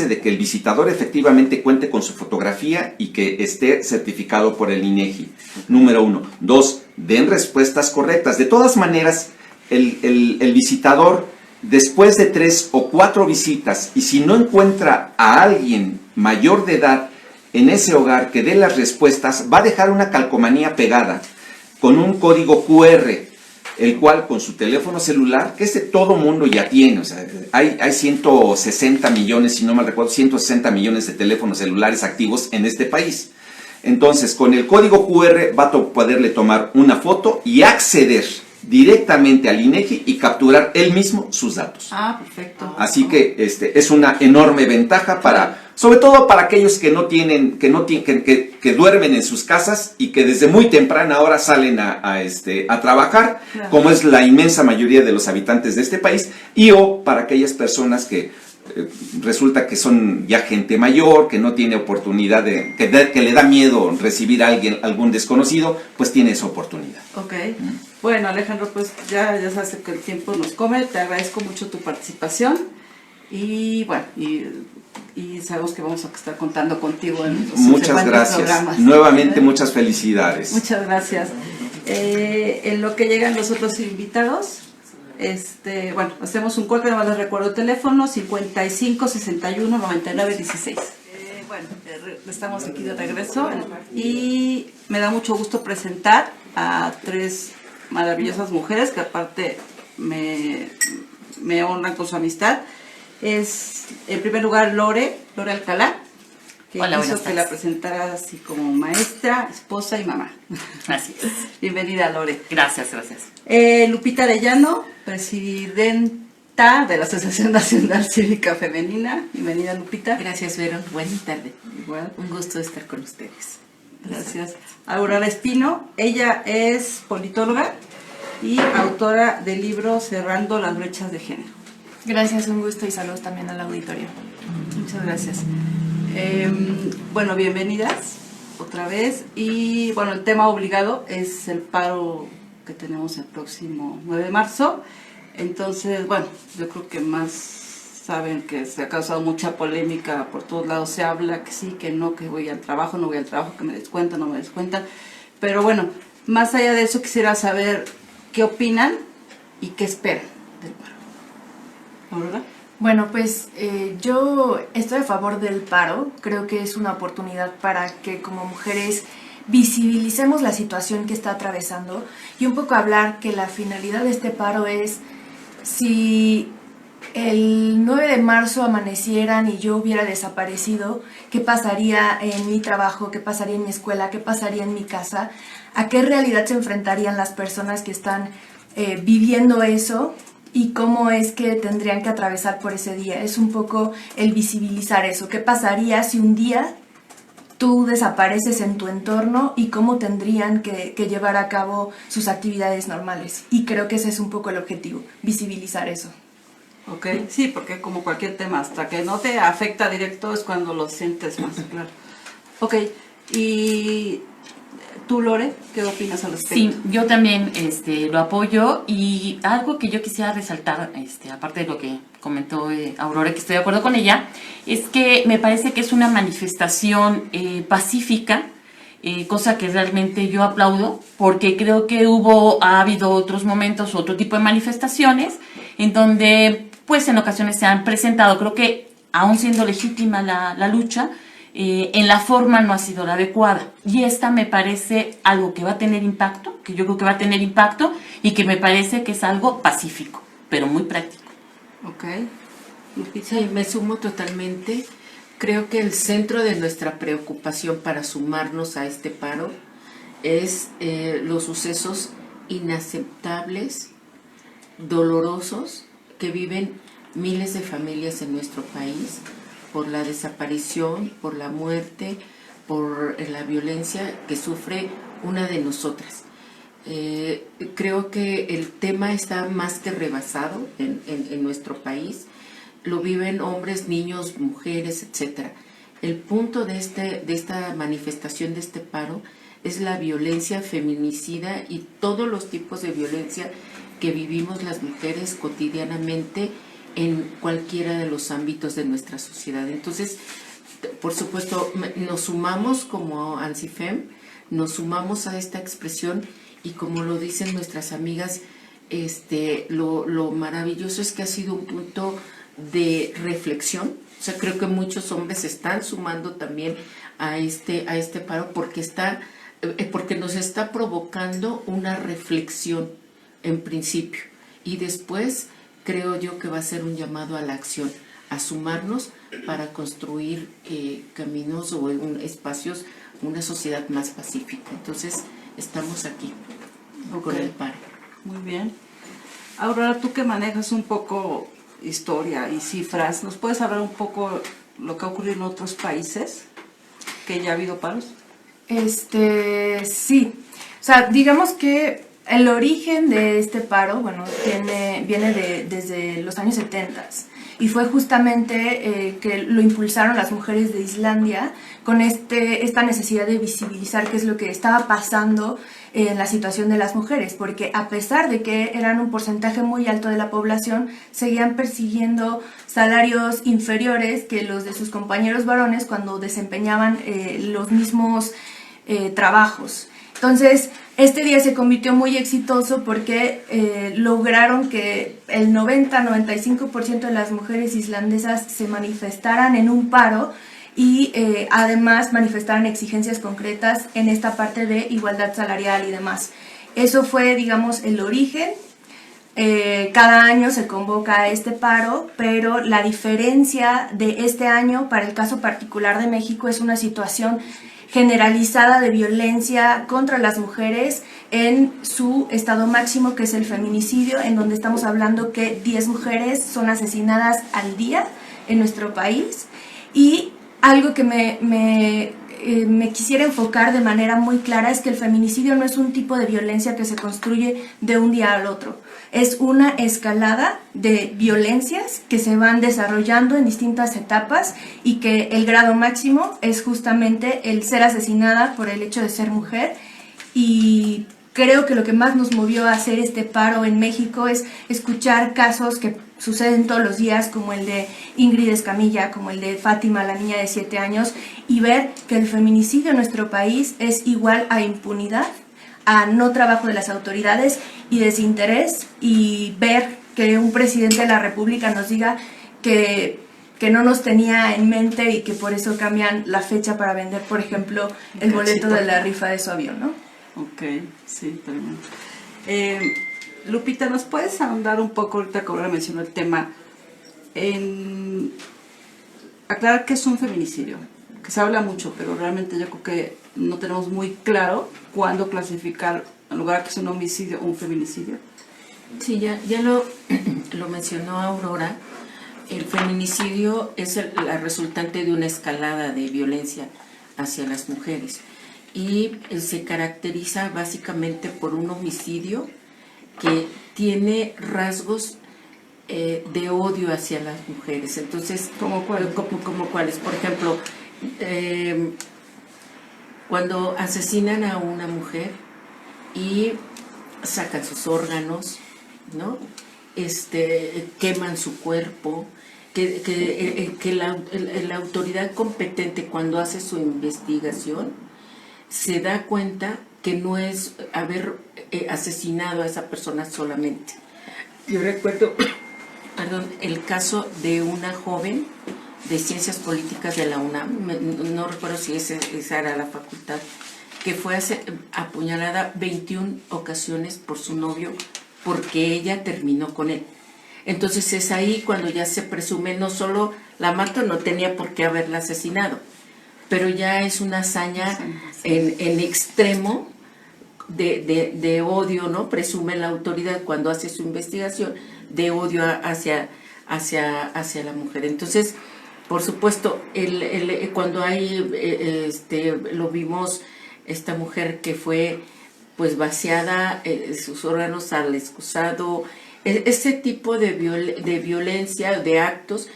de que el visitador efectivamente cuente con su fotografía y que esté certificado por el INEGI, número 1. 2, den respuestas correctas. De todas maneras, el visitador, después de 3 o 4 visitas, y si no encuentra a alguien mayor de edad en ese hogar que dé las respuestas, va a dejar una calcomanía pegada con un código QR el cual con su teléfono celular, que todo mundo ya tiene, o sea, hay 160 millones, si no mal recuerdo, 160 millones de teléfonos celulares activos en este país. Entonces, con el código QR va a poderle tomar una foto y acceder directamente al INEGI y capturar él mismo sus datos. Ah, perfecto. Así que es una enorme ventaja sobre todo para aquellos que duermen en sus casas y que desde muy temprana hora salen a trabajar, Claro. como es la inmensa mayoría de los habitantes de este país, o para aquellas personas que resulta que son ya gente mayor, que no tiene oportunidad que le da miedo recibir a algún desconocido, pues tiene esa oportunidad. Ok. Bueno, Alejandro, pues ya sabes que el tiempo nos come. Te agradezco mucho tu participación. Y bueno, y sabemos que vamos a estar contando contigo en los Muchas subsecuentes gracias. programas. Nuevamente, muchas felicidades. Muchas gracias. En lo que llegan los otros invitados, bueno, hacemos un corte, nada más les recuerdo el teléfono, 55 61 99 16. Bueno, estamos aquí de regreso y me da mucho gusto presentar a 3 maravillosas mujeres que aparte me honran con su amistad. Es, en primer lugar, Lore Alcalá, que Hola, hizo buenas que la tardes. presentara así como maestra, esposa y mamá. Así es. Bienvenida, Lore. Gracias, gracias. Lupita Arellano, presidenta de la Asociación Nacional Cívica Femenina. Bienvenida, Lupita. Gracias, Vero. Buenas tardes. Igual. Un gusto estar con ustedes. Gracias. Aurora Espino, ella es politóloga y autora del libro Cerrando las brechas de género. Gracias, un gusto y saludos también al auditorio. Muchas gracias. Bueno, bienvenidas otra vez. Y bueno, el tema obligado es el paro que tenemos el próximo 9 de marzo. Entonces, bueno, yo creo que más saben que se ha causado mucha polémica, por todos lados se habla que sí, que no, que voy al trabajo, no voy al trabajo, que me descuentan, no me descuentan. Pero bueno, más allá de eso quisiera saber qué opinan y qué esperan del paro. ¿Aurora? Bueno, pues yo estoy a favor del paro. Creo que es una oportunidad para que como mujeres visibilicemos la situación que está atravesando y un poco hablar que la finalidad de este paro es si el 9 de marzo amanecieran y yo hubiera desaparecido, ¿qué pasaría en mi trabajo? ¿Qué pasaría en mi escuela? ¿Qué pasaría en mi casa? ¿A qué realidad se enfrentarían las personas que están viviendo eso? Y cómo es que tendrían que atravesar por ese día. Es un poco el visibilizar eso. ¿Qué pasaría si un día tú desapareces en tu entorno y cómo tendrían que llevar a cabo sus actividades normales? Y creo que ese es un poco el objetivo, visibilizar eso. Ok, sí, porque como cualquier tema, hasta que no te afecta directo es cuando lo sientes más, claro. Ok, y tú, Lore, ¿qué opinas al respecto? Sí, yo también lo apoyo y algo que yo quisiera resaltar, aparte de lo que comentó Aurora, que estoy de acuerdo con ella, es que me parece que es una manifestación pacífica, cosa que realmente yo aplaudo, porque creo que ha habido otros momentos, otro tipo de manifestaciones, en donde pues en ocasiones se han presentado, creo que aún siendo legítima la lucha, en la forma no ha sido la adecuada. Y esta me parece algo que va a tener impacto, que yo creo que va a tener impacto y que me parece que es algo pacífico, pero muy práctico. Ok, Lupita. Sí, me sumo totalmente. Creo que el centro de nuestra preocupación para sumarnos a este paro es los sucesos inaceptables, dolorosos que viven miles de familias en nuestro país por la desaparición, por la muerte, por la violencia que sufre una de nosotras. Creo que el tema está más que rebasado en nuestro país. Lo viven hombres, niños, mujeres, etc. El punto de esta manifestación, de este paro, es la violencia feminicida y todos los tipos de violencia que vivimos las mujeres cotidianamente en cualquiera de los ámbitos de nuestra sociedad. Entonces, por supuesto, nos sumamos como ANSIFEM, nos sumamos a esta expresión y como lo dicen nuestras amigas, lo maravilloso es que ha sido un punto de reflexión. O sea, creo que muchos hombres se están sumando también a este paro porque nos está provocando una reflexión en principio. Y después creo yo que va a ser un llamado a la acción, a sumarnos para construir caminos o espacios, una sociedad más pacífica. Entonces, estamos aquí con el paro. Muy bien. Aurora, tú que manejas un poco historia y cifras, ¿nos puedes hablar un poco lo que ha ocurrido en otros países? ¿Que ya ha habido paros? Sí. O sea, digamos que el origen de este paro, bueno, viene desde los años 70 y fue justamente que lo impulsaron las mujeres de Islandia con esta necesidad de visibilizar qué es lo que estaba pasando en la situación de las mujeres, porque a pesar de que eran un porcentaje muy alto de la población, seguían persiguiendo salarios inferiores que los de sus compañeros varones cuando desempeñaban los mismos trabajos. Entonces, este día se convirtió muy exitoso porque lograron que el 90-95% de las mujeres islandesas se manifestaran en un paro y además manifestaran exigencias concretas en esta parte de igualdad salarial y demás. Eso fue, digamos, el origen. Cada año se convoca a este paro, pero la diferencia de este año para el caso particular de México es una situación generalizada de violencia contra las mujeres en su estado máximo, que es el feminicidio, en donde estamos hablando que 10 mujeres son asesinadas al día en nuestro país. Y algo que me quisiera enfocar de manera muy clara es que el feminicidio no es un tipo de violencia que se construye de un día al otro. Es una escalada de violencias que se van desarrollando en distintas etapas y que el grado máximo es justamente el ser asesinada por el hecho de ser mujer. Y creo que lo que más nos movió a hacer este paro en México es escuchar casos que suceden todos los días, como el de Ingrid Escamilla, como el de Fátima, la niña de 7 años, y ver que el feminicidio en nuestro país es igual a impunidad, a no trabajo de las autoridades y desinterés, y ver que un presidente de la República nos diga que no nos tenía en mente y que por eso cambian la fecha para vender, por ejemplo, el boleto de la rifa de su avión, ¿no? Ok, sí, tremendo. Lupita, ¿nos puedes ahondar un poco, ahorita que ahora mencionó el tema, en aclarar qué es un feminicidio? Que se habla mucho, pero realmente yo creo que no tenemos muy claro cuándo clasificar, en lugar que es un homicidio o un feminicidio. Sí, ya lo mencionó Aurora. El feminicidio es la resultante de una escalada de violencia hacia las mujeres y se caracteriza básicamente por un homicidio que tiene rasgos de odio hacia las mujeres. Entonces, ¿como cuáles? Por ejemplo, cuando asesinan a una mujer y sacan sus órganos, ¿no? Queman su cuerpo, que la autoridad competente, cuando hace su investigación, se da cuenta que no es haber asesinado a esa persona solamente. Yo recuerdo, el caso de una joven de Ciencias Políticas de la UNAM, no recuerdo si esa era la facultad, que fue apuñalada 21 ocasiones por su novio porque ella terminó con él. Entonces es ahí cuando ya se presume, no solo la mató, no tenía por qué haberla asesinado, pero ya es una hazaña en extremo de odio, ¿no? Presume la autoridad cuando hace su investigación de odio hacia la mujer. Entonces, por supuesto, cuando hay, lo vimos, esta mujer que fue pues vaciada sus órganos al excusado, ese tipo de violencia, de actos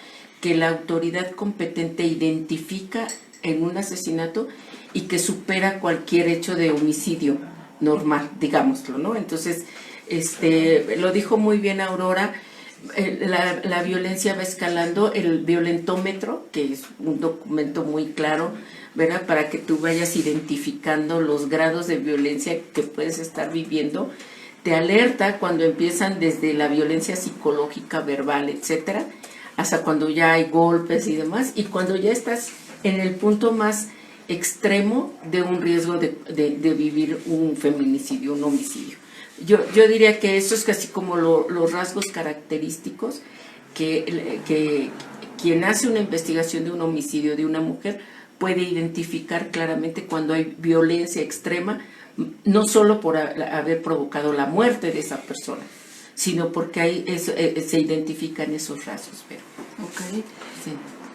que la autoridad competente identifica en un asesinato y que supera cualquier hecho de homicidio normal, digámoslo, ¿no? Entonces, lo dijo muy bien Aurora, la violencia va escalando, el violentómetro, que es un documento muy claro, ¿verdad? Para que tú vayas identificando los grados de violencia que puedes estar viviendo, te alerta cuando empiezan desde la violencia psicológica, verbal, etcétera, hasta cuando ya hay golpes y demás, y cuando ya estás en el punto más extremo de un riesgo de vivir un feminicidio, un homicidio. Yo diría que eso es casi como los rasgos característicos que quien hace una investigación de un homicidio de una mujer puede identificar claramente cuando hay violencia extrema, no solo por haber provocado la muerte de esa persona, sino porque se identifican esos rasgos. Pero, Ok. sí.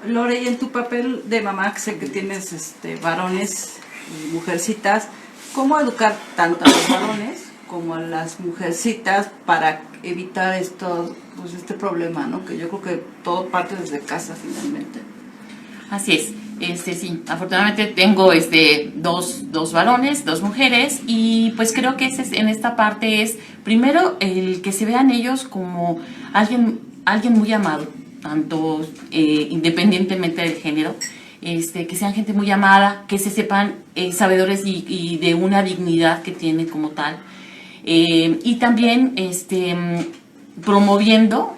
Lore, y en tu papel de mamá, que sé que tienes varones y mujercitas, ¿cómo educar tanto a los varones como a las mujercitas para evitar este problema, ¿no? Que yo creo que todo parte desde casa finalmente. Así es. Sí, afortunadamente tengo dos varones, 2 mujeres, y pues creo que en esta parte es primero el que se vean ellos como alguien muy amado, tanto independientemente del género, que sean gente muy amada, que se sepan sabedores y de una dignidad que tiene como tal, y también promoviendo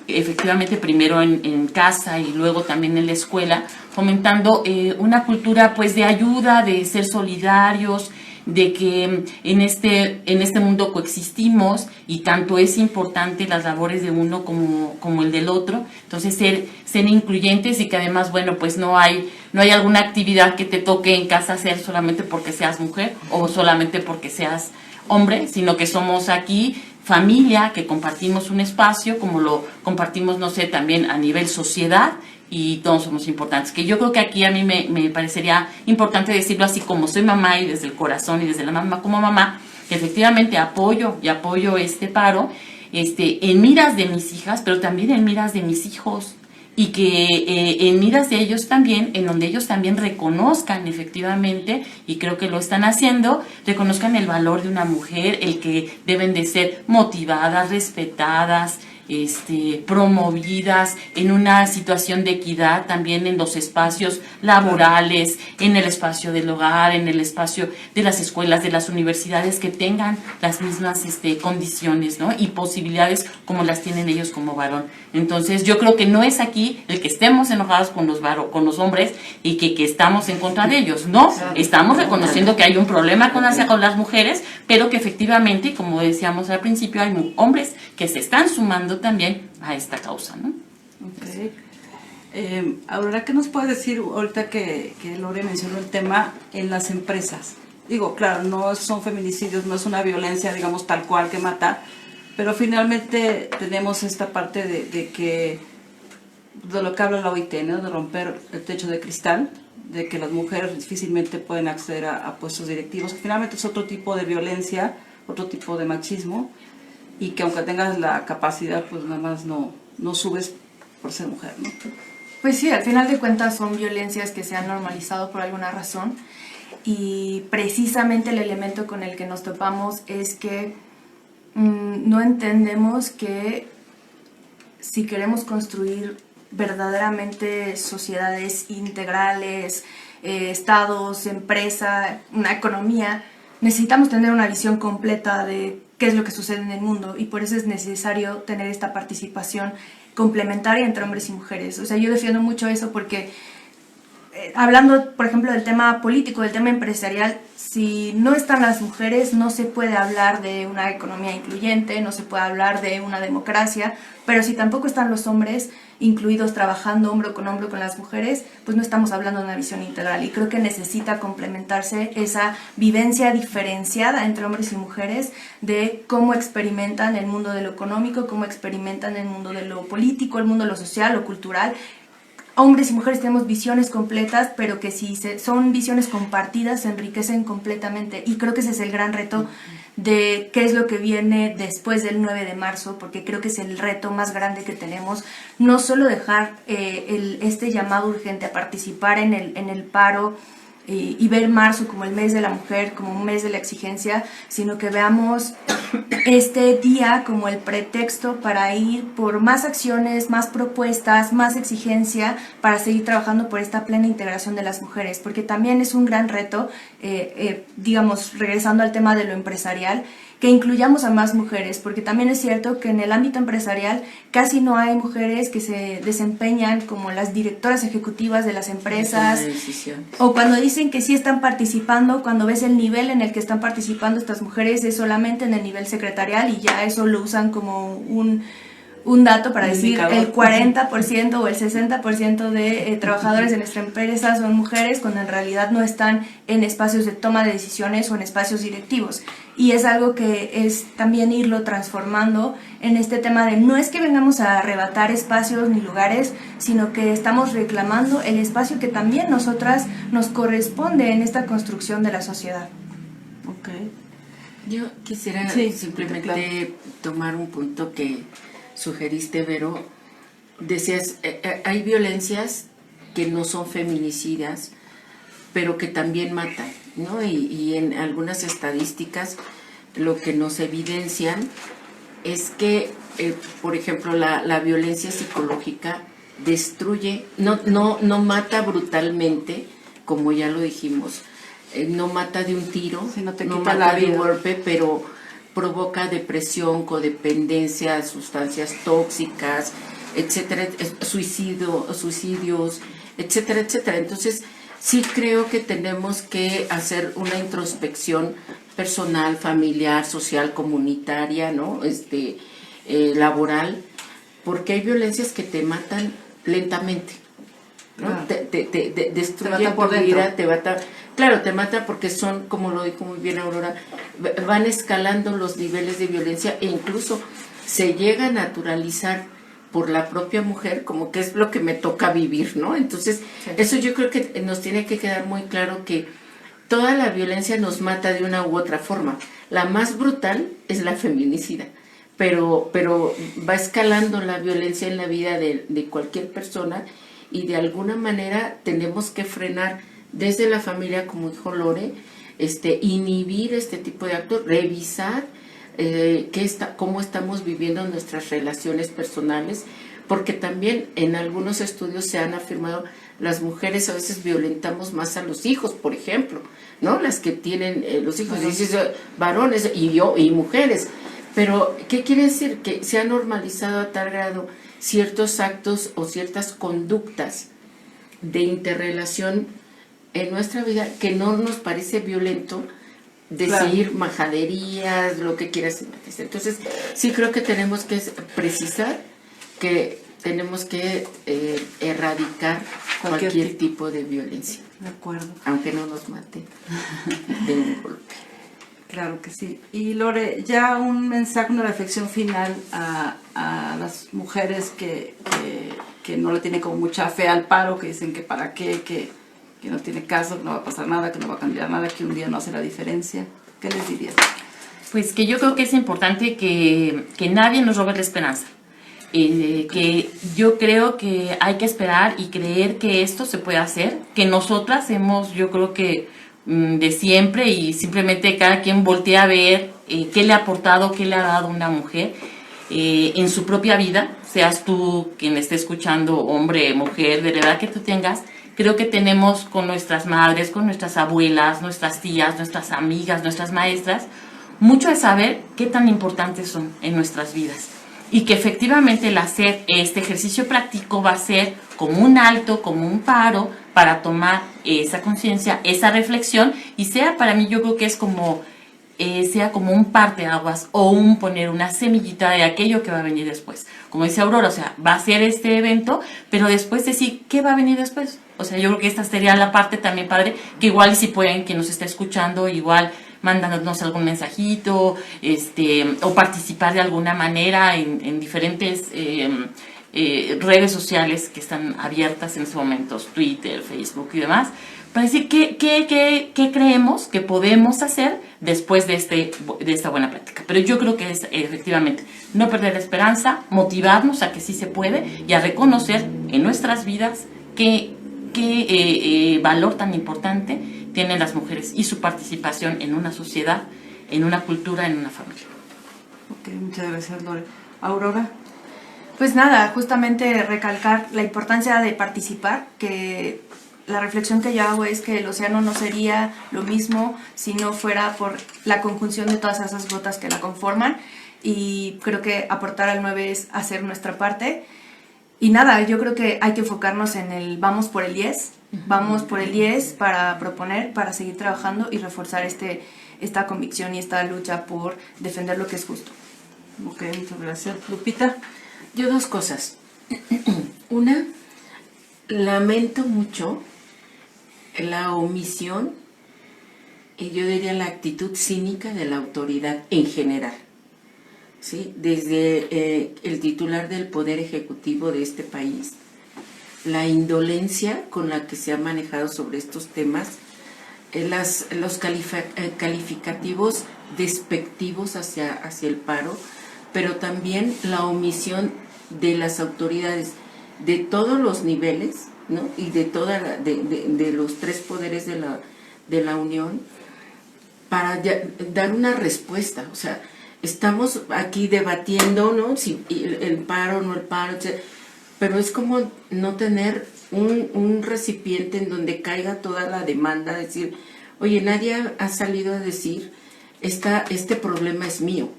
efectivamente primero en casa y luego también en la escuela, fomentando una cultura pues de ayuda, de ser solidarios, de que en este mundo coexistimos y tanto es importante las labores de uno como el del otro. Entonces ser incluyentes, y que además, bueno, pues no hay alguna actividad que te toque en casa hacer solamente porque seas mujer o solamente porque seas hombre, sino que somos aquí familia, que compartimos un espacio como lo compartimos, no sé, también a nivel sociedad, y todos somos importantes. Que yo creo que aquí a mí me parecería importante decirlo así, como soy mamá y desde el corazón y desde la mamá como mamá, que efectivamente apoyo este paro en miras de mis hijas, pero también en miras de mis hijos, y que en miras de ellos también, en donde ellos también reconozcan efectivamente, y creo que lo están haciendo, reconozcan el valor de una mujer, el que deben de ser motivadas, respetadas, promovidas en una situación de equidad también en los espacios laborales, en el espacio del hogar, en el espacio de las escuelas, de las universidades, que tengan las mismas condiciones, ¿no? Y posibilidades como las tienen ellos como varón. Entonces yo creo que no es aquí el que estemos enojados con los hombres y que estamos en contra de ellos, no, estamos reconociendo que hay un problema con las mujeres, pero que efectivamente, como decíamos al principio, hay hombres que se están sumando también a esta causa, ¿no? Okay. Aurora, ¿qué nos puedes decir ahorita que Lore mencionó el tema en las empresas? Digo, claro, no son feminicidios, no es una violencia, digamos, tal cual que mata, pero finalmente tenemos esta parte de lo que habla la OIT, ¿no? De romper el techo de cristal, de que las mujeres difícilmente pueden acceder a puestos directivos, que finalmente es otro tipo de violencia, otro tipo de machismo, y que aunque tengas la capacidad, pues nada más no subes por ser mujer, ¿no? Pues sí, al final de cuentas son violencias que se han normalizado por alguna razón, y precisamente el elemento con el que nos topamos es que no entendemos que si queremos construir verdaderamente sociedades integrales, estados, empresa, una economía, necesitamos tener una visión completa de qué es lo que sucede en el mundo, y por eso es necesario tener esta participación complementaria entre hombres y mujeres. O sea, yo defiendo mucho eso porque hablando, por ejemplo, del tema político, del tema empresarial, si no están las mujeres no se puede hablar de una economía incluyente, no se puede hablar de una democracia, pero si tampoco están los hombres incluidos trabajando hombro con las mujeres, pues no estamos hablando de una visión integral, y creo que necesita complementarse esa vivencia diferenciada entre hombres y mujeres de cómo experimentan el mundo de lo económico, cómo experimentan el mundo de lo político, el mundo de lo social, lo cultural. Hombres y mujeres tenemos visiones completas, pero que si son visiones compartidas se enriquecen completamente, y creo que ese es el gran reto de qué es lo que viene después del 9 de marzo, porque creo que es el reto más grande que tenemos, no solo dejar este llamado urgente a participar en el paro y ver marzo como el mes de la mujer, como un mes de la exigencia, sino que veamos este día como el pretexto para ir por más acciones, más propuestas, más exigencia para seguir trabajando por esta plena integración de las mujeres, porque también es un gran reto, digamos, regresando al tema de lo empresarial, que incluyamos a más mujeres, porque también es cierto que en el ámbito empresarial casi no hay mujeres que se desempeñan como las directoras ejecutivas de las empresas, o cuando dicen que sí están participando, cuando ves el nivel en el que están participando estas mujeres es solamente en el nivel secretarial y ya eso lo usan como un dato para decir el 40% o el 60% de trabajadores de nuestra empresa son mujeres, cuando en realidad no están en espacios de toma de decisiones o en espacios directivos. Y es algo que es también irlo transformando en este tema de no es que vengamos a arrebatar espacios ni lugares, sino que estamos reclamando el espacio que también nosotras nos corresponde en esta construcción de la sociedad. Okay. Yo quisiera simplemente tomar un punto que sugeriste, Vero. Decías, hay violencias que no son feminicidas, pero que también matan, ¿no? Y en algunas estadísticas lo que nos evidencian es que, por ejemplo, la violencia psicológica destruye, no mata brutalmente, como ya lo dijimos, no mata de un tiro, no mata de un golpe, pero provoca depresión, codependencia, sustancias tóxicas, etcétera, suicidios, etcétera, etcétera. Entonces, sí creo que tenemos que hacer una introspección personal, familiar, social, comunitaria, ¿no? Laboral, porque hay violencias que te matan lentamente, ¿no? Te destruyen tu vida, te mata. Claro, te mata porque son, como lo dijo muy bien Aurora, van escalando los niveles de violencia e incluso se llega a naturalizar por la propia mujer como que es lo que me toca vivir, ¿no? Entonces, eso yo creo que nos tiene que quedar muy claro que toda la violencia nos mata de una u otra forma. La más brutal es la feminicida, pero va escalando la violencia en la vida de cualquier persona y de alguna manera tenemos que frenar desde la familia, como dijo Lore, inhibir este tipo de actos, revisar cómo estamos viviendo nuestras relaciones personales, porque también en algunos estudios se han afirmado las mujeres a veces violentamos más a los hijos, por ejemplo, ¿no? Las que tienen los hijos, dices, varones y mujeres. Pero, ¿qué quiere decir? Que se ha normalizado a tal grado ciertos actos o ciertas conductas de interrelación en nuestra vida que no nos parece violento decir majaderías, lo que quieras. Entonces, sí creo que tenemos que precisar que tenemos que erradicar cualquier tipo de violencia. De acuerdo. Aunque no nos mate de un golpe. Claro que sí. Y Lore, ya un mensaje, una reflexión final a las mujeres que no le tienen como mucha fe al paro, que dicen que para qué, que no tiene caso, que no va a pasar nada, que no va a cambiar nada, que un día no hace la diferencia. ¿Qué les dirías? Pues que yo creo que es importante que nadie nos robe la esperanza. Que yo creo que hay que esperar y creer que esto se puede hacer, que nosotras hemos, yo creo que de siempre y simplemente cada quien voltea a ver qué le ha aportado, qué le ha dado una mujer en su propia vida, seas tú quien esté escuchando, hombre, mujer, de la edad que tú tengas. Creo que tenemos con nuestras madres, con nuestras abuelas, nuestras tías, nuestras amigas, nuestras maestras, mucho de saber qué tan importantes son en nuestras vidas. Y que efectivamente el hacer este ejercicio práctico va a ser como un alto, como un paro, para tomar esa conciencia, esa reflexión, y sea para mí, yo creo que es como, sea como un parteaguas o un poner una semillita de aquello que va a venir después. Como dice Aurora, o sea, va a ser este evento, pero después decir, ¿qué va a venir después? O sea, yo creo que esta sería la parte también padre, que igual si pueden, que nos esté escuchando, igual mándanos algún mensajito, o participar de alguna manera en diferentes redes sociales que están abiertas en estos momentos, Twitter, Facebook y demás, para decir qué creemos que podemos hacer después de esta buena práctica. Pero yo creo que es efectivamente no perder la esperanza, motivarnos a que sí se puede y a reconocer en nuestras vidas qué valor tan importante tienen las mujeres y su participación en una sociedad, en una cultura, en una familia. Ok, muchas gracias, Lore. Aurora. Pues nada, justamente recalcar la importancia de participar, que la reflexión que yo hago es que el océano no sería lo mismo si no fuera por la conjunción de todas esas gotas que la conforman, y creo que aportar al 9 es hacer nuestra parte. Y nada, yo creo que hay que enfocarnos en el vamos por el 10, vamos por el 10 para proponer, para seguir trabajando y reforzar esta convicción y esta lucha por defender lo que es justo. Ok, muchas gracias. Lupita. Yo dos cosas. Una, lamento mucho la omisión y yo diría la actitud cínica de la autoridad en general. ¿Sí? Desde el titular del Poder Ejecutivo de este país, la indolencia con la que se ha manejado sobre estos temas, los calificativos despectivos hacia el paro, pero también la omisión de las autoridades de todos los niveles, ¿no? Y de los tres poderes de la Unión para dar una respuesta. O sea, estamos aquí debatiendo, ¿no? Si el paro o no el paro, etc. Pero es como no tener un recipiente en donde caiga toda la demanda, decir, oye, nadie ha salido a decir, este problema es mío.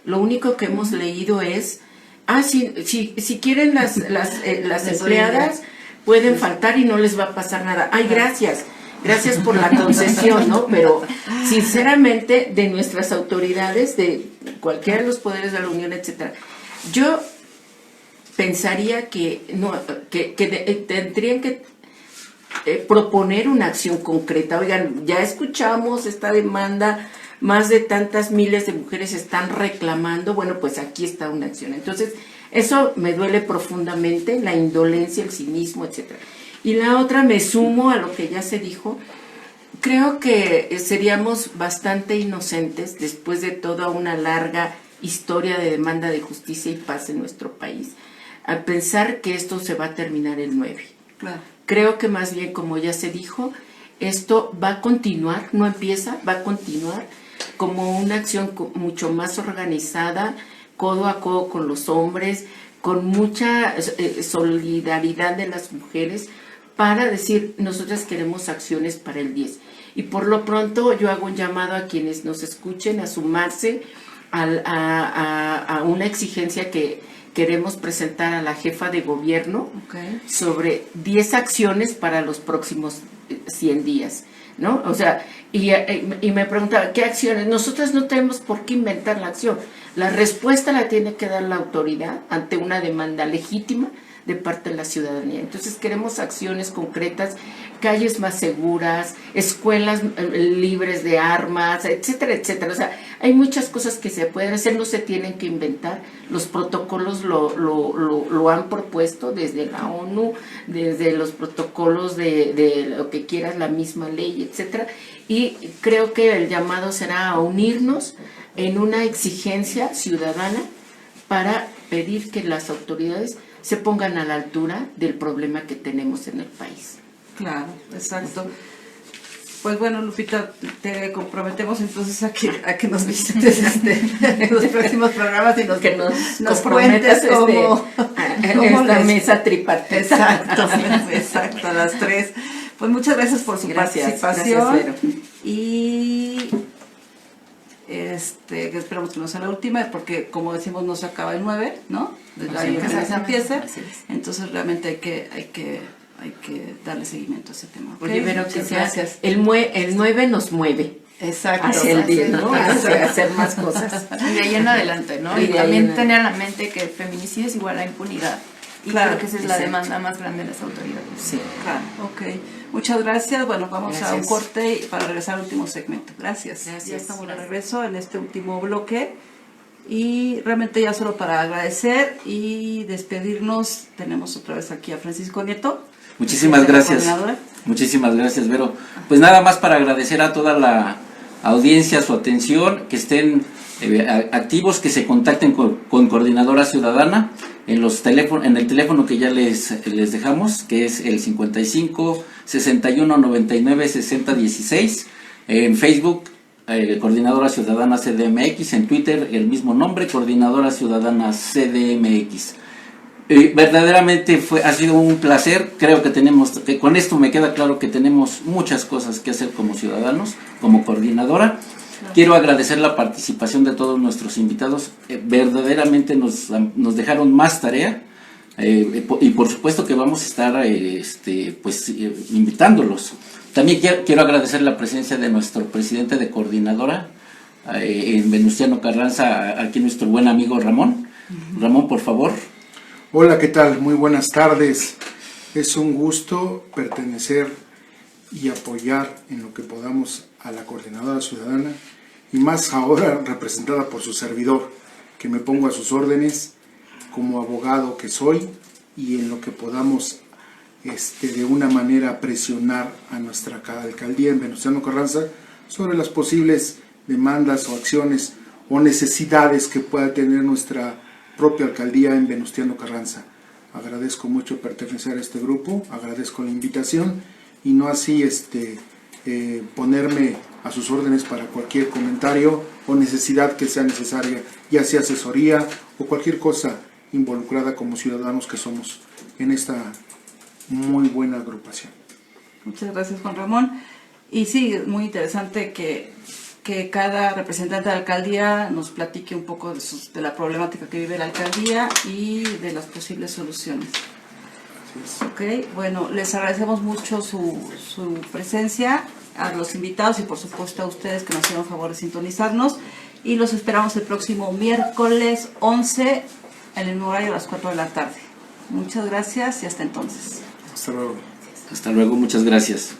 Lo único que hemos leído es, si quieren las empleadas pueden faltar y no les va a pasar nada. Ay, gracias por la concesión, ¿no? Pero sinceramente de nuestras autoridades, de cualquiera de los poderes de la Unión, etcétera, yo pensaría que tendrían que proponer una acción concreta. Oigan, ya escuchamos esta demanda, más de tantas miles de mujeres están reclamando, bueno, pues aquí está una acción. Entonces, eso me duele profundamente, la indolencia, el cinismo, etcétera. Y la otra, me sumo a lo que ya se dijo, creo que seríamos bastante inocentes después de toda una larga historia de demanda de justicia y paz en nuestro país, al pensar que esto se va a terminar el 9. Claro. Creo que más bien, como ya se dijo, esto va a continuar, no empieza, va a continuar como una acción mucho más organizada, codo a codo con los hombres, con mucha solidaridad de las mujeres, para decir, nosotras queremos acciones para el 10. Y por lo pronto yo hago un llamado a quienes nos escuchen a sumarse a una exigencia que queremos presentar a la jefa de gobierno, Okay. sobre 10 acciones para los próximos 100 días, ¿no? O sea, y me preguntaba, ¿qué acciones? Nosotras no tenemos por qué inventar la acción. La respuesta la tiene que dar la autoridad ante una demanda legítima de parte de la ciudadanía. Entonces queremos acciones concretas, calles más seguras, escuelas libres de armas, etcétera, etcétera. O sea, hay muchas cosas que se pueden hacer, no se tienen que inventar. Los protocolos lo han propuesto desde la ONU, desde los protocolos de lo que quieras, la misma ley, etcétera. Y creo que el llamado será a unirnos en una exigencia ciudadana para pedir que las autoridades se pongan a la altura del problema que tenemos en el país. Claro, exacto. Pues bueno, Lupita, te comprometemos entonces a que nos visites en los próximos programas y nos comprometas cuentes cómo esta les- mesa tripartita. Exacto, a las 3. Pues muchas gracias por su participación. Gracias, Vero. Y que esperamos que no sea la última, porque como decimos no se acaba el 9, ¿no? Desde ahí se empieza. Así es. Entonces realmente hay que darle seguimiento a ese tema. ¿Ok? Oye, Vero, que Muchas sea, gracias. el 9 nos mueve Exacto. hacia el 10, ¿no? Hacia Hacia hacer más cosas. Y de ahí en adelante, ¿no? Y Y de ahí también en tener en la mente que el feminicidio es igual a impunidad. Y Claro, creo que esa es la exacto. demanda más grande de las autoridades. Sí. Claro, ok. Muchas gracias. Bueno, vamos a un Gracias. corte para regresar al último segmento. Gracias. Gracias. Ya estamos de regreso en este último bloque. Y realmente ya solo para agradecer y despedirnos, tenemos otra vez aquí a Francisco Nieto. Muchísimas la gracias. coordinadora. Muchísimas gracias, Vero. Pues nada más para agradecer a toda la audiencia su atención, que estén activos, que se contacten con Coordinadora Ciudadana en el teléfono que ya les dejamos, que es el 55 61 99 60 16, en Facebook Coordinadora Ciudadana CDMX, en Twitter el mismo nombre, Coordinadora Ciudadana CDMX. Verdaderamente ha sido un placer. Creo que con esto me queda claro que tenemos muchas cosas que hacer como ciudadanos, como coordinadora. Quiero agradecer la participación de todos nuestros invitados. Verdaderamente nos dejaron más tarea, y por supuesto que vamos a estar invitándolos. También quiero agradecer la presencia de nuestro presidente de coordinadora en Venustiano Carranza, aquí nuestro buen amigo Ramón. Ramón, por favor. Hola, ¿qué tal? Muy buenas tardes. Es un gusto pertenecer y apoyar en lo que podamos a la Coordinadora Ciudadana, y más ahora representada por su servidor, que me pongo a sus órdenes como abogado que soy, y en lo que podamos de una manera presionar a nuestra alcaldía en Venustiano Carranza sobre las posibles demandas o acciones o necesidades que pueda tener nuestra propia alcaldía en Venustiano Carranza. Agradezco mucho pertenecer a este grupo, agradezco la invitación, y no así ponerme a sus órdenes para cualquier comentario o necesidad que sea necesaria, ya sea asesoría o cualquier cosa involucrada como ciudadanos que somos en esta muy buena agrupación. Muchas gracias, Juan Ramón. Y sí, es muy interesante que cada representante de la alcaldía nos platique un poco de la problemática que vive la alcaldía y de las posibles soluciones. Ok, bueno, les agradecemos mucho su presencia, a los invitados y por supuesto a ustedes que nos hicieron favor de sintonizarnos, y los esperamos el próximo miércoles 11 en el horario a las 4 de la tarde. Muchas gracias y hasta entonces. Hasta luego. Hasta luego, muchas gracias.